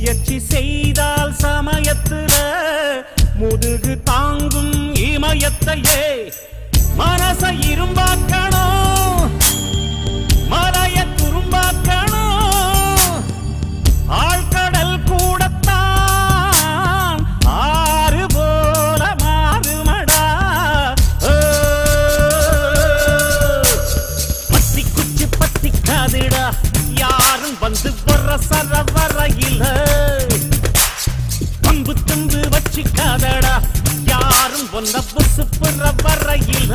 முயற்சி செய்தால் சமயத்துல முதுகு தாங்கும் இமயத்தையே மனச இரும்பாக்கணும் மலைய துரும்பாக்கணும் ஆழ்கடல் கூடத்தான் ஆறு போல மாறுமடா பத்தி குச்சி பத்தி காதுடா யாரும் வந்து வர சரவரையில பம்பு தம்பு வச்சுக்காதடா யாரும் ஒன்ன புசு புற வரையில